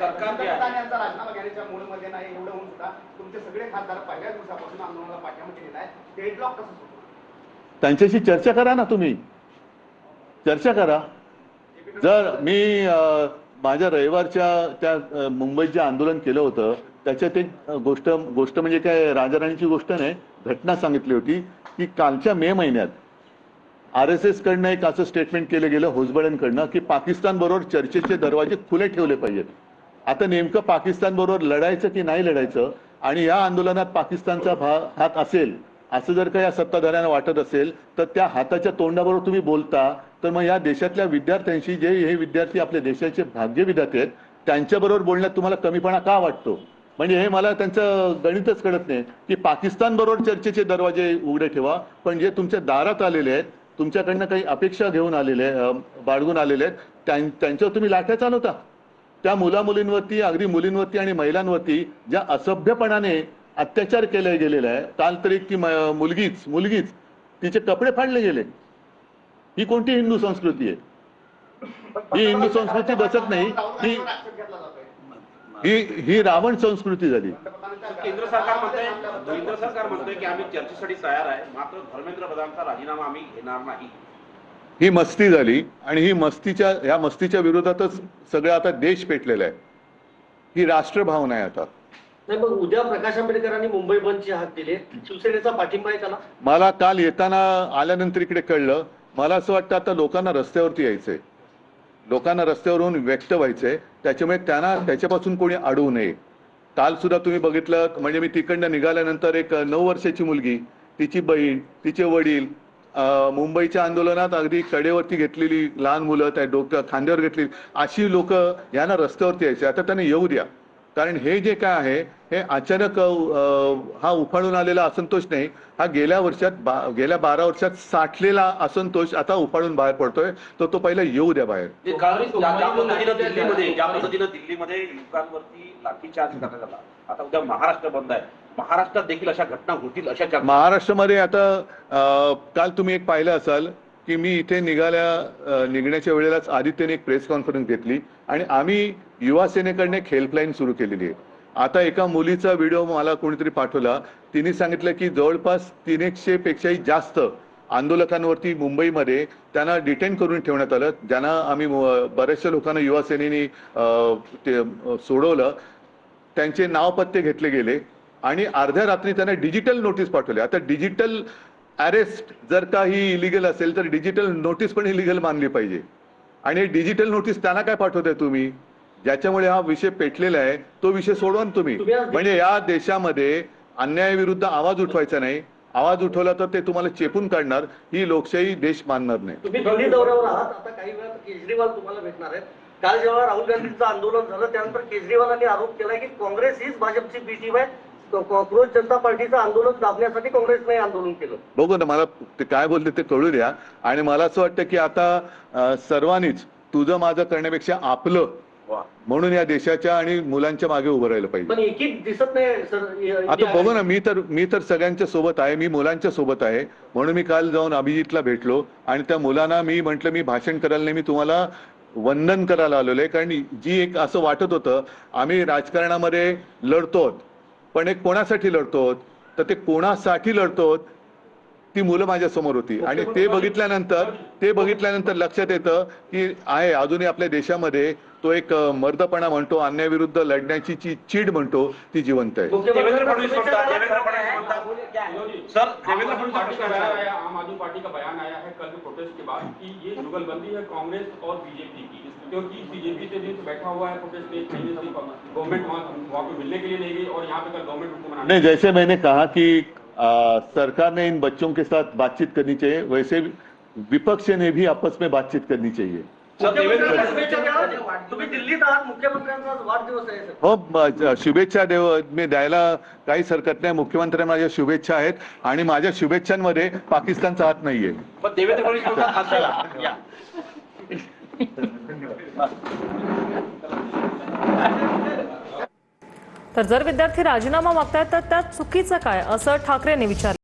पंतप्रधान यांचा राजीनामा घेण्याच्या मूडमध्ये नाही एवढं होऊन सुद्धा तुमचे सगळे खासदार पहिल्या दिवसापासून आंदोलनाला पाठिंबा दिलेला आहे. डेडलॉक कसं सुरू? त्यांच्याशी चर्चा करा ना, तुम्ही चर्चा करा. जर मी माझ्या रविवारच्या त्या मुंबईत जे आंदोलन केलं होतं त्याच्यात एक गोष्ट म्हणजे काय राजाराणीची गोष्ट नाही, घटना सांगितली होती की कालच्या मे महिन्यात RSS कडनं एक असं स्टेटमेंट केलं गेलं होसबळेंकडनं की पाकिस्तान बरोबर चर्चेचे दरवाजे खुले ठेवले पाहिजेत. आता नेमकं पाकिस्तान बरोबर लढायचं की नाही लढायचं आणि या आंदोलनात पाकिस्तानचा हात असेल असं जर का या सत्ताधाऱ्यांना वाटत असेल तर त्या हाताच्या तोंडाबरोबर तुम्ही बोलता तर मग या देशातल्या विद्यार्थ्यांशी जे हे विद्यार्थी आपल्या देशाचे भाग्य विधाते आहेत त्यांच्याबरोबर बोलण्यात तुम्हाला कमीपणा का वाटतो? म्हणजे हे मला त्यांचं गणितच कळत नाही की पाकिस्तान बरोबर चर्चेचे दरवाजे उघडे ठेवा, पण जे तुमच्या दारात आलेले आहेत तुमच्याकडनं काही अपेक्षा घेऊन आलेले बाळगून आलेले आहेत त्यांच्यावर तुम्ही लाठ्या चालवता. त्या मुलींवरती अगदी मुलींवरती आणि महिलांवरती ज्या असभ्यपणाने अत्याचार केले गेलेला आहे. काल तरी की मुलगीच तिचे कपडे फाडले गेले. ही कोणती हिंदू संस्कृती आहे? ही हिंदू संस्कृती बसत नाही. ही रावण संस्कृती झाली. केंद्र सरकार म्हणतंय की आम्ही चर्चेसाठी तयार आहे, मात्र धर्मेंद्र प्रधानचा राजीनामा आम्ही घेणार नाही. ही मस्ती झाली आणि ह्या मस्तीच्या विरोधातच सगळं आता देश पेटलेला आहे. ही राष्ट्रभावना आहे आता. नाही, मग उद्या प्रकाश आंबेडकरांनी मुंबई बंदची हाक दिली, शिवसेनेचा पाठिंबा आहे त्याला? मला काल येताना आल्यानंतर इकडे कळलं. मला असं वाटतं आता लोकांना रस्त्यावरती यायचंय, लोकांना रस्त्यावरून व्यक्त व्हायचंय, त्याच्यामुळे त्यांना त्याच्यापासून कोणी अडवू नये. काल सुद्धा तुम्ही बघितलं, म्हणजे मी तिकडनं निघाल्यानंतर एक 9 वर्षाची मुलगी, तिची बहीण, तिचे वडील, मुंबईच्या आंदोलनात अगदी कडेवरती घेतलेली लहान मुलं, त्या खांद्यावर घेतलेली अशी लोक यांना रस्त्यावरती यायचे. आता त्यांना येऊ द्या, कारण हे जे काय आहे हे अचानक हा उफाळून आलेला असंतोष नाही, हा गेल्या 12 वर्षात साठलेला असंतोष आता उफाळून बाहेर पडतोय. तो पहिला येऊ द्या बाहेर. ज्या पद्धतीनं दिल्लीमध्ये युवकांवरती लाठीचार्ज करण्यात आला, आता उद्या महाराष्ट्र बंद आहे, महाराष्ट्रात देखील अशा घटना होतील अशा महाराष्ट्रामध्ये आता काल तुम्ही एक पाहिलं असाल की मी इथे निघण्याच्या वेळेलाच आदित्यने एक प्रेस कॉन्फरन्स घेतली आणि आम्ही युवा सेनेकडनं एक हेल्पलाईन सुरू केलेली आहे. आता एका मुलीचा व्हिडिओ मला कोणीतरी पाठवला. तिने सांगितलं की जवळपास 300 पेक्षाही जास्त आंदोलकांवरती मुंबईमध्ये त्यांना डिटेन करून ठेवण्यात आलं, ज्यांना आम्ही बऱ्याचशा लोकांना युवा सेनेने ते सोडवलं. त्यांचे नाव पत्ते घेतले गेले आणि अर्ध्या रात्री त्यांना डिजिटल नोटीस पाठवले. आता डिजिटल अरेस्ट जर का ही इलिगल असेल तर डिजिटल नोटीस पण इलिगल मानली पाहिजे. आणि डिजिटल नोटीस त्यांना काय पाठवताय तुम्ही? ज्याच्यामुळे हा विषय पेटलेला आहे तो विषय सोडवा ना तुम्ही. म्हणजे या देशामध्ये अन्यायाविरुद्ध आवाज उठवायचा नाही, आवाज उठवला तर ते तुम्हाला चेपून काढणार. ही लोकशाही देश मानणार नाही. तुम्ही दिल्ली दौऱ्यावर आहात, आता काही वेळात केजरीवाल तुम्हाला भेटणार आहेत. काल जेव्हा राहुल गांधींचं आंदोलन झालं त्यानंतर केजरीवालांनी आरोप केलाय की काँग्रेस हीच भाजपची बी टीम आहे, कॉक्रोच जनता पार्टीचं आंदोलन दाबण्यासाठी काँग्रेसने आंदोलन केलं. बघू ना, मला ते काय बोलते ते कळू द्या. आणि मला असं वाटतं की आता सर्वांनीच तुझं माझं करण्यापेक्षा आपलं म्हणून या देशाच्या आणि मुलांच्या मागे उभं राहिलं पाहिजे. पण एकीच दिसत नाही सर. आता बघू ना, मी तर सगळ्यांच्या सोबत आहे, मी मुलांच्या सोबत आहे. म्हणून मी काल जाऊन अभिजितला भेटलो आणि त्या मुलांना मी म्हटलं मी भाषण करायला नाही, मी तुम्हाला वंदन करायला आलेलो आहे. कारण जी एक असं वाटत होतं आम्ही राजकारणामध्ये लढतो, पण एक कोणासाठी लढतो तर ते कोणासाठी लढतो ती मुलं माझ्या समोर होती. आणि ते बघितल्यानंतर लक्षात येतं की आहे अजूनही आपल्या देशामध्ये तो एक मर्दपणा म्हणतो, अन्यायाविरुद्ध लढण्याची चीड म्हणतो, ती जिवंत आहे. देवेंद्र फडणवीस सर, देवेंद्र फडणवीस आम आदमी पार्टी का बयान आया है कल के प्रोटेस्ट के बाद कि ये जुगलबंदी है कांग्रेस और बीजेपी की, क्योंकि बीजेपी से दिन बैठा हुआ है प्रोटेस्ट में, गवर्नमेंट वहाँ पे मिलने के लिए नहीं गई और यहाँ पे कल गवर्नमेंट उनको मना नहीं. जैसे मैंने कहा कि सरकार ने इन बच्चों के साथ बातचीत करनी चाहिए, वैसे विपक्ष ने भी आपस में बातचीत करनी चाहिए. तुम्ही दिल्लीत आहात, मुख्यमंत्र्यांचा वाढदिवस आहे. हो, शुभेच्छा द्यायला काहीच हरकत नाही. मुख्यमंत्र्यांना माझ्या शुभेच्छा आहेत आणि माझ्या शुभेच्छांमध्ये पाकिस्तानचा हात नाहीये. पण देवेंद्र फडणवीस तर जर विद्यार्थी राजीनामा मागतायत तर त्यात चुकीचं काय, असं ठाकरेंनी विचारलं.